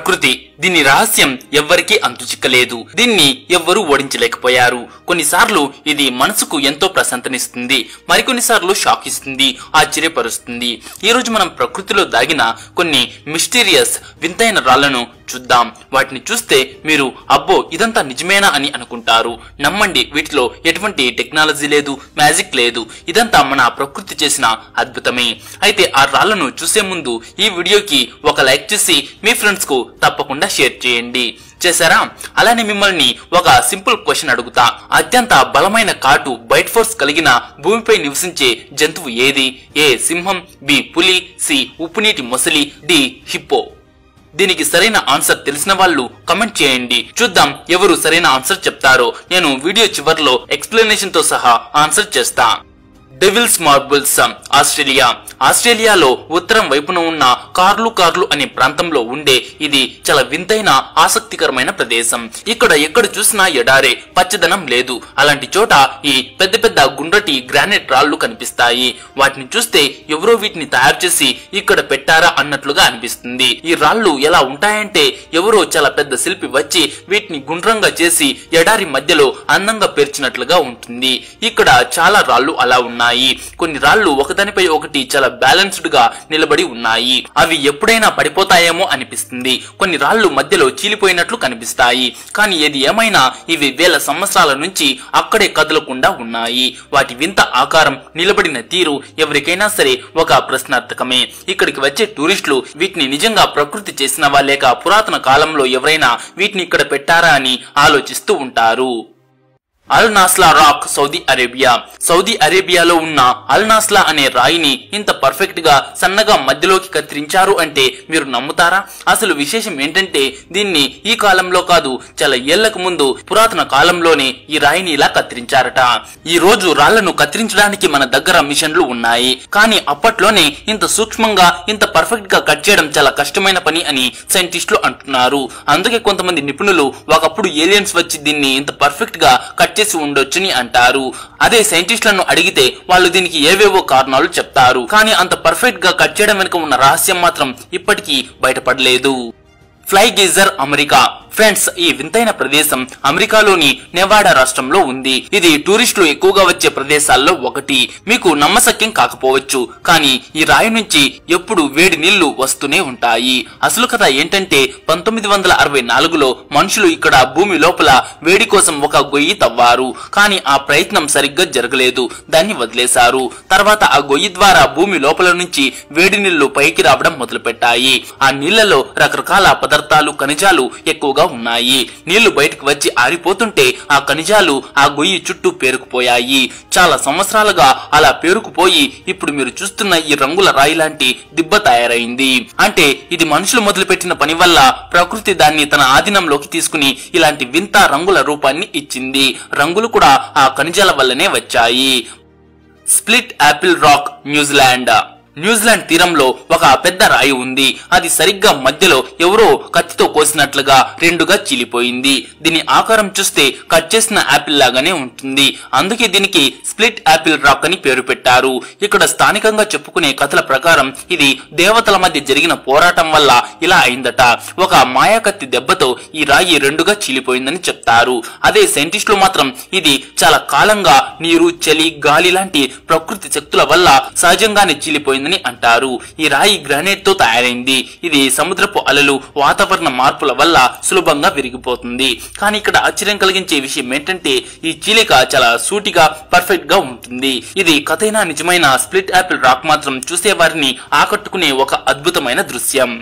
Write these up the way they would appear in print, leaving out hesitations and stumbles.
ప్రకృతి దీని రహస్యం ఎవ్వరికీ అంతుచిక్కలేదు. దీన్ని ఎవ్వరూ ఓడించలేకపోయారు. కొన్నిసార్లు ఇది మనసుకు ఎంతో ప్రశాంతనిస్తుంది, మరికొన్నిసార్లు షాక్ ఇస్తుంది, ఆశ్చర్యపరుస్తుంది. ఈ రోజు మనం ప్రకృతిలో దాగిన కొన్ని మిస్టీరియస్ వింతైన రాళ్లను చూద్దాం. వాటిని చూస్తే మీరు అబ్బో ఇదంతా నిజమేనా అని అనుకుంటారు. నమ్మండి, వీటిలో ఎటువంటి టెక్నాలజీ లేదు, మ్యాజిక్ లేదు. ఇదంతా మన ప్రకృతి చేసిన అద్భుతమే. అయితే ఆ రాళ్లను చూసే ముందు ఈ వీడియోకి ఒక లైక్ చేసి మీ ఫ్రెండ్స్ కు తప్పకుండా షేర్ చేయండి. చేశారా? అలానే మిమ్మల్ని ఒక సింపుల్ క్వశ్చన్ అడుగుతా. అత్యంత బలమైన కాటు బైట్ ఫోర్స్ కలిగిన భూమిపై నివసించే జంతువు ఏది? ఏ సింహం, బి పులి, సి ఉప్పునీటి మొసలి, డి హిప్పో. దీనికి సరైన ఆన్సర్ తెలిసిన వాళ్ళు కమెంట్ చేయండి. చూద్దాం ఎవరు సరైన ఆన్సర్ చెప్తారో. నేను వీడియో చివర్లో ఎక్స్ప్లెనేషన్ తో సహా ఆన్సర్ చేస్తా. Devil's Marbles, Australia. ఆస్ట్రేలియాలో ఉత్తరం వైపున ఉన్న కార్లు అనే ప్రాంతంలో ఉండే ఇది చాలా వింతైన ఆసక్తికరమైన ప్రదేశం. ఇక్కడ ఎక్కడ చూసినా ఎడారే, పచ్చదనం లేదు. అలాంటి చోట ఈ పెద్ద పెద్ద గుండ్రటి గ్రానైట్ రాళ్లు కనిపిస్తాయి. వాటిని చూస్తే ఎవరో వీటిని తయారు చేసి ఇక్కడ పెట్టారా అన్నట్లుగా అనిపిస్తుంది. ఈ రాళ్లు ఎలా ఉంటాయంటే ఎవరో చాలా పెద్ద శిల్పి వచ్చి వీటిని గుండ్రంగా చేసి ఎడారి మధ్యలో అందంగా పేర్చినట్లుగా ఉంటుంది. ఇక్కడ చాలా రాళ్లు అలా ఉన్నాయి. కొన్ని రాళ్లు ఒకదానిపై ఒకటి చాలా బ్యాలెన్స్డ్ గా నిలబడి ఉన్నాయి. అవి ఎప్పుడైనా పడిపోతాయేమో అనిపిస్తుంది. కొన్ని రాళ్లు మధ్యలో చీలిపోయినట్లు కనిపిస్తాయి. కానీ ఏది ఏమైనా ఇవి వేల సంవత్సరాల నుంచి అక్కడే కదలకుండా ఉన్నాయి. వాటి వింత ఆకారం, నిలబడిన తీరు ఎవరికైనా సరే ఒక ప్రశ్నార్థకమే. ఇక్కడికి వచ్చే టూరిస్టులు వీటిని నిజంగా ప్రకృతి చేసినవా లేక పురాతన కాలంలో ఎవరైనా వీటిని ఇక్కడ పెట్టారా అని ఆలోచిస్తూ ఉంటారు. అల్ నాస్లా రాక్, సౌదీ అరేబియా. సౌదీ అరేబియాలో ఉన్న అల్ నాస్లా అనే రాయిని ఇంత పర్ఫెక్ట్ గా సన్నగా మధ్యలోకి కత్తిరించారు అంటే మీరు నమ్ముతారా? అసలు విశేషం ఏంటంటే దీన్ని ఈ కాలంలో కాదు, చాలా ఏళ్లకు ముందు పురాతన కాలంలోనే ఈ రాయిని ఇలా కత్తిరించారట. ఈ రోజు రాళ్లను కత్తిరించడానికి మన దగ్గర మిషన్లు ఉన్నాయి. కానీ అప్పట్లోనే ఇంత సూక్ష్మంగా ఇంత పర్ఫెక్ట్ గా కట్ చేయడం చాలా కష్టమైన పని అని సైంటిస్టులు అంటున్నారు. అందుకే కొంతమంది నిపుణులు ఒకప్పుడు ఏలియన్స్ వచ్చి దీన్ని ఇంత పర్ఫెక్ట్ గా కట్ చేసి ఉండొచ్చని అంటారు. అదే సైంటిస్టులను అడిగితే వాళ్ళు దీనికి ఏవేవో కారణాలు చెప్తారు. కానీ అంత పర్ఫెక్ట్ గా కట్ చేయడం వెనుక ఉన్న రహస్యం మాత్రం ఇప్పటికీ బయటపడలేదు. Fly Geyser, America. ఫ్రెండ్స్, ఈ వింతైన ప్రదేశం అమెరికాలోని నెవాడా రాష్ట్రంలో ఉంది. ఇది టూరిస్టులు ఎక్కువగా వచ్చే ప్రదేశాల్లో ఒకటి. మీకు నమ్మశక్యం కాకపోవచ్చు, కానీ ఈ రాయి నుంచి ఎప్పుడు వేడి నీళ్లు వస్తూనే ఉంటాయి. అసలు కథ ఏంటంటే 1964లో మనుషులు ఇక్కడ భూమి లోపల వేడి కోసం ఒక గొయ్యి తవ్వారు. కానీ ఆ ప్రయత్నం సరిగ్గా జరగలేదు, దాన్ని వదిలేశారు. తర్వాత ఆ గొయ్యి ద్వారా భూమి లోపల నుంచి వేడి నీళ్లు పైకి రావడం మొదలుపెట్టాయి. ఆ నీళ్లలో రకరకాల పదార్థాలు, ఖనిజాలు ఎక్కువగా ఉన్నాయి. నీళ్లు బయటకు వచ్చి ఆరిపోతుంటే ఆ ఖనిజాలు ఆ గొయ్యి చుట్టూ పేరుకుపోయాయి. చాలా సంవత్సరాలుగా అలా పేరుకుపోయి ఇప్పుడు మీరు చూస్తున్న ఈ రంగుల రాయి లాంటి దిబ్బ తయారైంది. అంటే ఇది మనుషులు మొదలుపెట్టిన పని వల్ల ప్రకృతి దాన్ని తన ఆధీనంలోకి తీసుకుని ఇలాంటి వింత రంగుల రూపాన్ని ఇచ్చింది. రంగులు కూడా ఆ ఖనిజాల వల్లనే వచ్చాయి. Split Apple rock, New Zealand. New Zealand తీరంలో ఒక పెద్ద రాయి ఉంది. అది సరిగ్గా మధ్యలో ఎవరో కత్తితో కోసినట్లుగా రెండుగా చీలిపోయింది. దీని ఆకారం చూస్తే కట్ చేసిన యాపిల్ లాగానే ఉంటుంది. అందుకే దీనికి స్ప్లిట్ యాపిల్ రాక్ అని పేరు పెట్టారు. ఇక్కడ స్థానికంగా చెప్పుకునే కథల ప్రకారం ఇది దేవతల మధ్య జరిగిన పోరాటం వల్ల ఇలా అయిందట. ఒక మాయాకత్తి దెబ్బతో ఈ రాయి రెండుగా చీలిపోయిందని చెప్తారు. అదే సైంటిస్టులు మాత్రం ఇది చాలా కాలంగా నీరు, చలి, గాలి లాంటి ప్రకృతి శక్తుల వల్ల సహజంగానే చీలిపోయింది అంటారు. ఈ రాయి గ్రానైట్ తో తయారైంది. ఇది సముద్రపు అలలు, వాతావరణ మార్పుల వల్ల సులభంగా విరిగిపోతుంది. కానీ ఇక్కడ ఆశ్చర్యం కలిగించే విషయం ఏంటంటే ఈ చీలిక చాలా సూటిగా పర్ఫెక్ట్ గా ఉంటుంది. ఇది కథైనా నిజమైన స్ప్లిట్ యాపిల్ రాక్ మాత్రం చూసే వారిని ఆకట్టుకునే ఒక అద్భుతమైన దృశ్యం.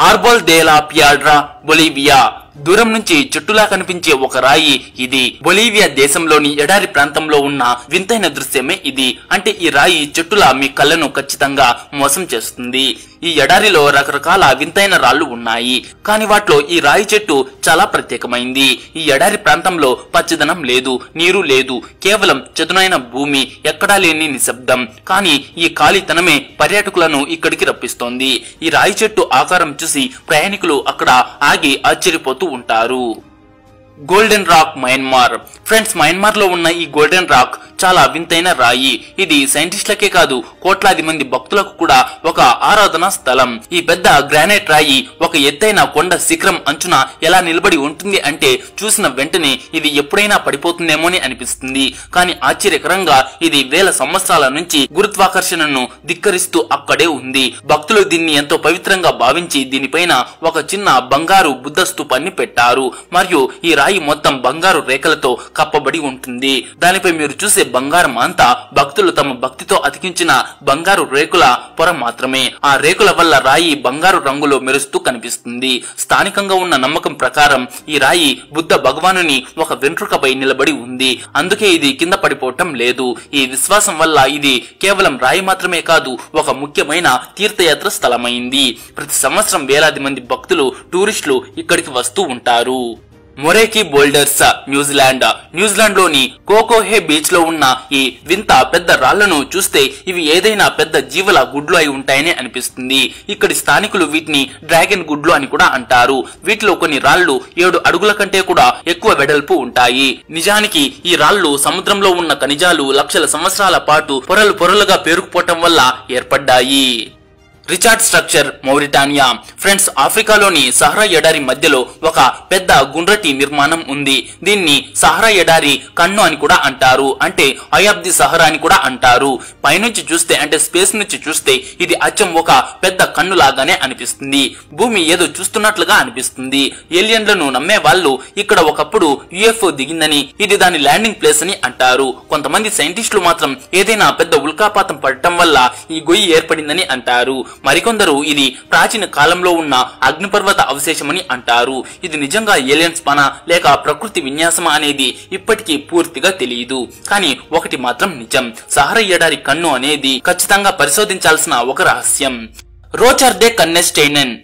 ఆర్బోల్ డే లా పియాడ్రా, బొలీవియా. దూరం నుంచి చెట్టులా కనిపించే ఒక రాయి ఇది. బొలీవియా దేశంలోని ఎడారి ప్రాంతంలో ఉన్న వింతైన దృశ్యమే ఇది. అంటే ఈ రాయి చెట్టులా మీ కళ్ళను ఖచ్చితంగా మోసం చేస్తుంది. ఈ ఎడారిలో రకరకాల వింతైన రాళ్లు ఉన్నాయి, కానీ వాటిలో ఈ రాయి చెట్టు చాలా ప్రత్యేకమైంది. ఈ ఎడారి ప్రాంతంలో పచ్చదనం లేదు, నీరు లేదు, కేవలం చదునైన భూమి, ఎక్కడా లేని నిశ్శబ్దం. కానీ ఈ ఖాళీతనమే పర్యాటకులను ఇక్కడికి రప్పిస్తోంది. ఈ రాయి చెట్టు ఆకారం చూసి ప్రయాణికులు అక్కడ ఆగి ఆశ్చర్యపోతూ ఉంటారు. Golden rock, Myanmar. Friends, Myanmar లో ఉన్న ఈ గోల్డెన్ రాక్ చాలా వింతైన రాయి. ఇది సైంటిస్టులకే కాదు కోట్లాది మంది భక్తులకు కూడా ఒక ఆరాధనా స్థలం. ఈ పెద్ద గ్రానైట్ రాయి ఒక ఎత్తైన కొండ శిఖరం అంచున ఎలా నిలబడి ఉంటుంది అంటే చూసిన వెంటనే ఇది ఎప్పుడైనా పడిపోతుందేమోని అనిపిస్తుంది. కానీ ఆశ్చర్యకరంగా ఇది వేల సంవత్సరాల నుంచి గురుత్వాకర్షణను ధిక్కరిస్తూ అక్కడే ఉంది. భక్తులు దీన్ని ఎంతో పవిత్రంగా భావించి దీనిపైన ఒక చిన్న బంగారు బుద్ధ స్తూపాన్ని పెట్టారు. మరియు ఈ రాయి మొత్తం బంగారు రేఖలతో కప్పబడి ఉంటుంది. దానిపై మీరు చూసే బంగారం అంతా భక్తులు తమ భక్తితో అతికించిన బంగారు రేకుల పొర మాత్రమే. ఆ రేకుల వల్ల రాయి బంగారు రంగులో మెరుస్తూ కనిపిస్తుంది. స్థానికంగా ఉన్న నమ్మకం ప్రకారం ఈ రాయి బుద్ధ భగవానుని ఒక వెంట్రుకపై నిలబడి ఉంది. అందుకే ఇది కింద పడిపోవటం లేదు. ఈ విశ్వాసం వల్ల ఇది కేవలం రాయి మాత్రమే కాదు, ఒక ముఖ్యమైన తీర్థయాత్ర స్థలమైంది. ప్రతి సంవత్సరం వేలాది మంది భక్తులు టూరిస్టులు ఇక్కడికి వస్తూ ఉంటారు. మొరేకి బోల్డర్స్ న్యూజిలాండ్ లోని కోకోహే బీచ్ లో ఉన్న ఈ వింత పెద్ద రాళ్లను చూస్తే ఇవి ఏదైనా పెద్ద జీవుల గుడ్లు అయి ఉంటాయని అనిపిస్తుంది. ఇక్కడి స్థానికులు వీటిని డ్రాగన్ గుడ్లు అని కూడా అంటారు. వీటిలో కొన్ని రాళ్లు 7 అడుగుల కంటే కూడా ఎక్కువ వెడల్పు ఉంటాయి. నిజానికి ఈ రాళ్లు సముద్రంలో ఉన్న ఖనిజాలు లక్షల సంవత్సరాల పాటు పొరలు పొరలుగా పేరుకుపోవటం వల్ల ఏర్పడ్డాయి. Richard structure Mauritania. ఫ్రెండ్స్, ఆఫ్రికాలోని సహరా ఎడారి మధ్యలో ఒక పెద్ద గుండ్రటి నిర్మాణం ఉంది. దీన్ని సహరా ఎడారి కన్ను అని కూడా అంటారు. అంటే ఐ ఆఫ్ ది సహరా అని కూడా అంటారు. పైనుంచి చూస్తే అంటే స్పేస్ నుంచి చూస్తే ఇది అచ్చం ఒక పెద్ద కన్ను లాగానే అనిపిస్తుంది. భూమి ఏదో చూస్తున్నట్లుగా అనిపిస్తుంది. ఏలియన్లను నమ్మే వాళ్ళు ఇక్కడ ఒకప్పుడు యుఎఫ్ఓ దిగిందని, ఇది దాని ల్యాండింగ్ ప్లేస్ అని అంటారు. కొంతమంది సైంటిస్టులు మాత్రం ఏదైనా పెద్ద ఉల్కాపాతం పడటం వల్ల ఈ గొయ్యి ఏర్పడిందని అంటారు. మరికొందరు ఇది ప్రాచీన కాలంలో ఉన్న అగ్నిపర్వత అవశేషమని అంటారు. ఇది నిజంగా ఏలియన్స్ పన లేక ప్రకృతి విన్యాసమా అనేది ఇప్పటికీ పూర్తిగా తెలియదు. కానీ ఒకటి మాత్రం నిజం, సహరా ఎడారి కన్ను అనేది ఖచ్చితంగా పరిశోధించాల్సిన ఒక రహస్యం. రోచర్డే కన్నెస్టైనెన్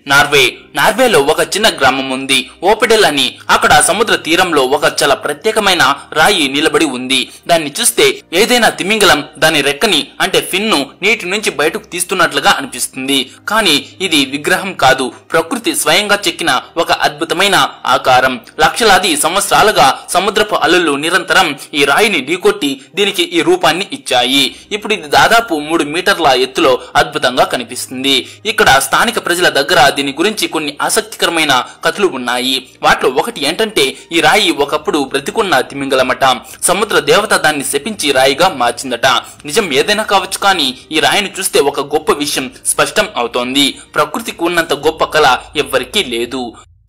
నార్వేలో ఒక చిన్న గ్రామం ఉంది, ఓపెడెల్ అని. అక్కడ సముద్ర తీరంలో ఒక చాలా ప్రత్యేకమైన రాయి నిలబడి ఉంది. దాన్ని చూస్తే ఏదైనా తిమింగలం దాని రెక్కని అంటే ఫిన్ను నీటి నుంచి బయటకు తీస్తున్నట్లుగా అనిపిస్తుంది. కానీ ఇది విగ్రహం కాదు, ప్రకృతి స్వయంగా చెక్కిన ఒక అద్భుతమైన ఆకారం. లక్షలాది సంవత్సరాలుగా సముద్రపు అలలు నిరంతరం ఈ రాయిని ఢీకొట్టి దీనికి ఈ రూపాన్ని ఇచ్చాయి. ఇప్పుడు ఇది దాదాపు 3 మీటర్ల ఎత్తులో అద్భుతంగా కనిపిస్తుంది. ఇక్కడ స్థానిక ప్రజల దగ్గర దీని గురించి కొన్ని ఆసక్తికరమైన కథలు ఉన్నాయి. వాటిలో ఒకటి ఏంటంటే ఈ రాయి ఒకప్పుడు బ్రతికున్న తిమింగలమట. సముద్ర దేవత దాన్ని శపించి రాయిగా మార్చిందట. నిజం ఏదైనా కావచ్చు, కానీ ఈ రాయిని చూస్తే ఒక గొప్ప విషయం స్పష్టం అవుతోంది. ప్రకృతికి ఉన్నంత గొప్ప కళ ఎవ్వరికీ లేదు.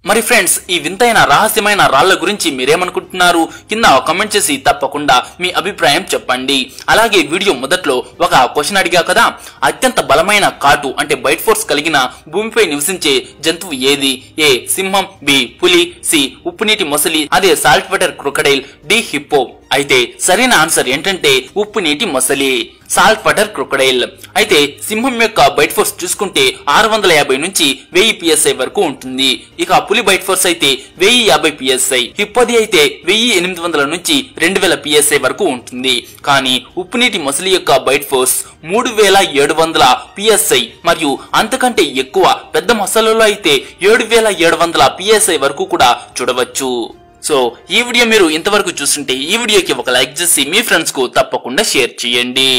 మరి ఫ్రెండ్స్, ఈ వింతైన రహస్యమైన రాళ్ల గురించి మీరేమనుకుంటున్నారు? కింద కామెంట్ చేసి తప్పకుండా మీ అభిప్రాయం చెప్పండి. అలాగే వీడియో మొదట్లో ఒక క్వశ్చన్ అడిగా కదా, అత్యంత బలమైన కాటు అంటే బైట్ ఫోర్స్ కలిగిన భూమిపై నివసించే జంతువు ఏది? ఏ సింహం, బి పులి, సి ఉప్పునీటి మొసలి, అదే salt water crocodile, D hippo. అయితే సరైన ఆన్సర్ ఏంటంటే ఉప్పు నీటి మొసలి, సాల్ట్ వాటర్ క్రొకడైల్. అయితే సింహం యొక్క బైట్ ఫోర్స్ చూసుకుంటే 650 నుంచి 1000 PSI వరకు ఉంటుంది. ఇక పులి బైట్ ఫోర్స్ అయితే 1050 PSI, హిప్పోది అయితే 1800 నుంచి 2000 PSI వరకు ఉంటుంది. కానీ ఉప్పు నీటి మొసలి యొక్క బైట్ ఫోర్స్ 3700 PSI మరియు అంతకంటే ఎక్కువ. పెద్ద మొసలలో అయితే 7700 PSI వరకు కూడా చూడవచ్చు. సో ఈ వీడియో మీరు ఇంతవరకు చూస్తుంటే ఈ వీడియోకి ఒక లైక్ చేసి మీ ఫ్రెండ్స్ కు తప్పకుండా షేర్ చేయండి.